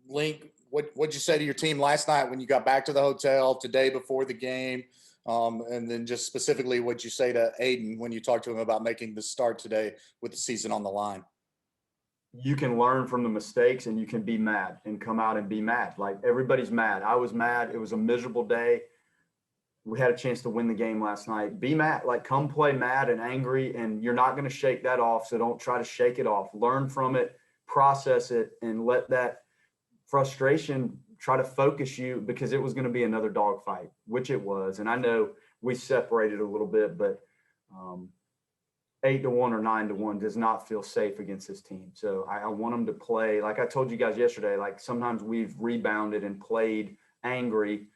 Link, what'd you say to your team last night when you got back to the hotel, today before the game? And then just specifically, what'd you say to Aiden when you talked to him about making the start today with the season on the line? You can learn from the mistakes and you can be mad and come out and be mad. Like, everybody's mad. I was mad. It was a miserable day. We had a chance to win the game last night. Be mad, like, come play mad and angry, and you're not going to shake that off. So don't try to shake it off. Learn from it, process it, and let that frustration try to focus you, because it was going to be another dogfight, which it was. And I know we separated a little bit, but 8-1 or 9-1 does not feel safe against this team. So I want them to play. Like I told you guys yesterday, like, sometimes we've rebounded and played angry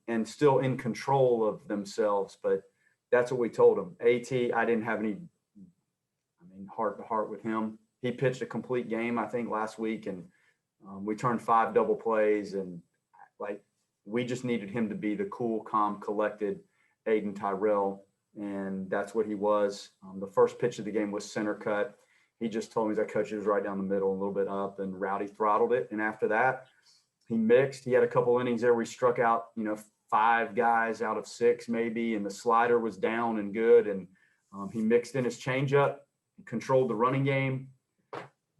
and still in control of themselves. But that's what we told them. I didn't have any, heart to heart with him. He pitched a complete game, I think, last week, and we turned 5 double plays, and like, we just needed him to be the cool, calm, collected Aiden Tyrell. And that's what he was. The first pitch of the game was center cut. He just told me, he's like, "Coach, it was right down the middle, a little bit up," and Rowdy throttled it. And after that, he mixed. He had a couple innings there where he struck out, 5 guys out of 6 maybe, and the slider was down and good. And he mixed in his changeup, controlled the running game.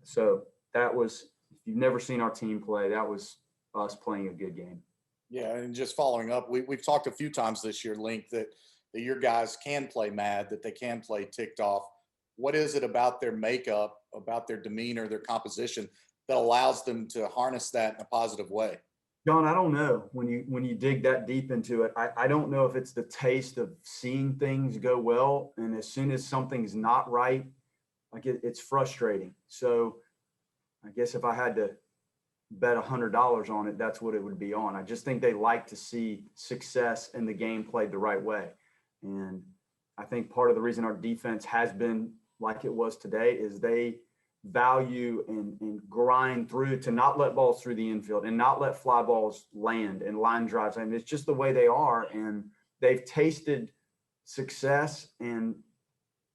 So that was, if you've never seen our team play, that was us playing a good game. Yeah, and just following up, we've talked a few times this year, Link, that your guys can play mad, that they can play ticked off. What is it about their makeup, about their demeanor, their composition that allows them to harness that in a positive way? John, I don't know. When you dig that deep into it, I don't know if it's the taste of seeing things go well, and as soon as something's not right, like, it's frustrating. So I guess if I had to bet $100 on it, that's what it would be on. I just think they like to see success and the game played the right way. And I think part of the reason our defense has been like it was today is they value and grind through to not let balls through the infield and not let fly balls land and line drives. I mean, it's just the way they are. And they've tasted success, and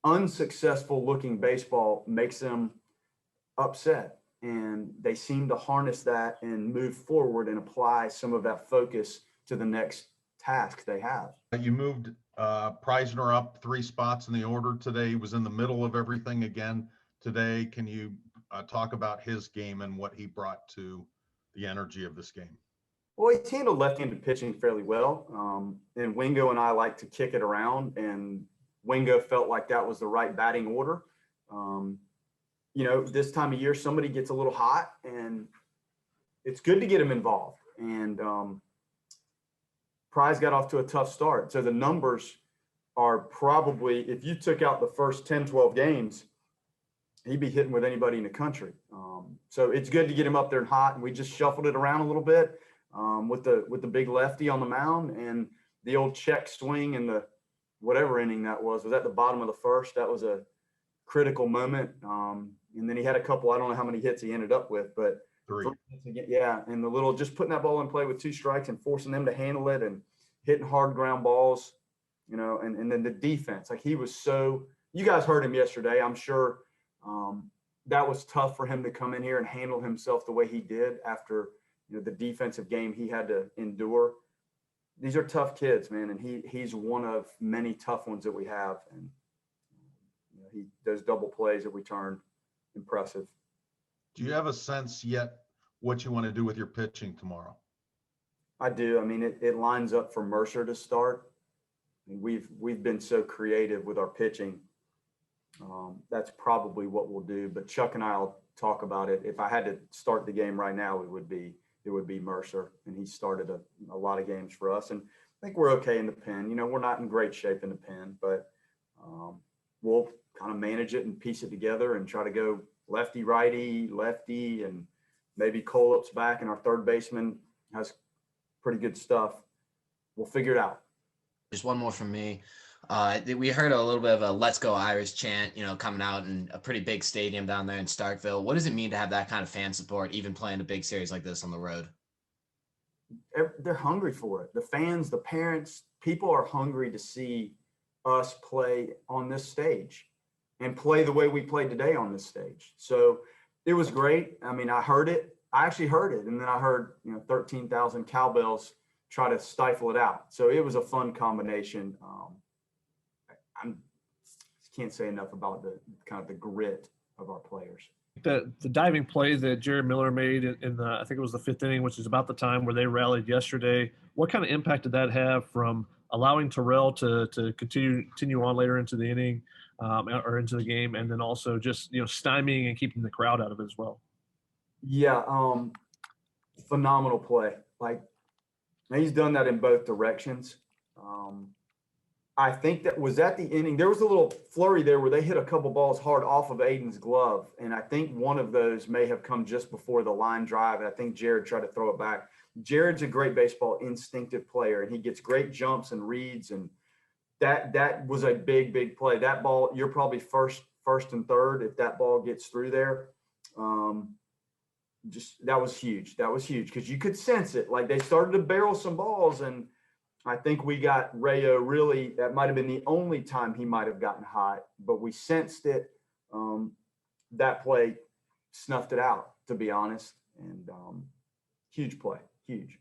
unsuccessful looking baseball makes them upset. And they seem to harness that and move forward and apply some of that focus to the next task they have. You moved Preisner up 3 spots in the order today. He was in the middle of everything again today. Can you talk about his game and what he brought to the energy of this game? Well, he's handled left-handed pitching fairly well. And Wingo and I like to kick it around, and Wingo felt like that was the right batting order. This time of year, somebody gets a little hot, and it's good to get him involved. And Prize got off to a tough start. So the numbers are probably, if you took out the first 10, 12 games, he'd be hitting with anybody in the country. So it's good to get him up there and hot. And we just shuffled it around a little bit with the big lefty on the mound, and the old check swing in the whatever inning that was at the bottom of the first. That was a critical moment. And then he had a couple, I don't know how many hits he ended up with, but 3. Yeah, and the little, just putting that ball in play with 2 strikes and forcing them to handle it and hitting hard ground balls, and then the defense. Like, he was so, you guys heard him yesterday. I'm sure that was tough for him to come in here and handle himself the way he did after, the defensive game he had to endure. These are tough kids, man, and he's one of many tough ones that we have. And he does double plays that we turn. Impressive. Do you have a sense yet what you want to do with your pitching tomorrow? I do. I mean, it lines up for Mercer to start. And we've been so creative with our pitching. That's probably what we'll do. But Chuck and I'll talk about it. If I had to start the game right now, it would be Mercer, and he started a lot of games for us. And I think we're okay in the pen. We're not in great shape in the pen, but we'll kind of manage it and piece it together and try to go lefty, righty, lefty, and maybe Colup's back, and our third baseman has pretty good stuff. We'll figure it out. Just one more from me. We heard a little bit of a "Let's Go Irish" chant, coming out in a pretty big stadium down there in Starkville. What does it mean to have that kind of fan support, even playing a big series like this on the road? They're hungry for it. The fans, the parents, people are hungry to see us play on this stage and play the way we played today on this stage. So it was great. I mean, I heard it. I actually heard it, and then I heard 13,000 cowbells try to stifle it out. So it was a fun combination. I can't say enough about the kind of the grit of our players. The diving play that Jared Miller made in the, I think it was the 5th inning, which is about the time where they rallied yesterday. What kind of impact did that have from allowing Terrell to continue on later into the inning or into the game, and then also just stymieing and keeping the crowd out of it as well? Yeah, phenomenal play. Like, he's done that in both directions. I think that was at the inning. There was a little flurry there where they hit a couple balls hard off of Aiden's glove. And I think one of those may have come just before the line drive. And I think Jared tried to throw it back. Jared's a great baseball instinctive player, and he gets great jumps and reads. And that was a big play. That ball, you're probably first and third if that ball gets through there. That was huge. That was huge because you could sense it. Like, they started to barrel some balls, and I think we got Rayo really, that might have been the only time he might have gotten hot, but we sensed it. That play snuffed it out, to be honest. And huge play, huge.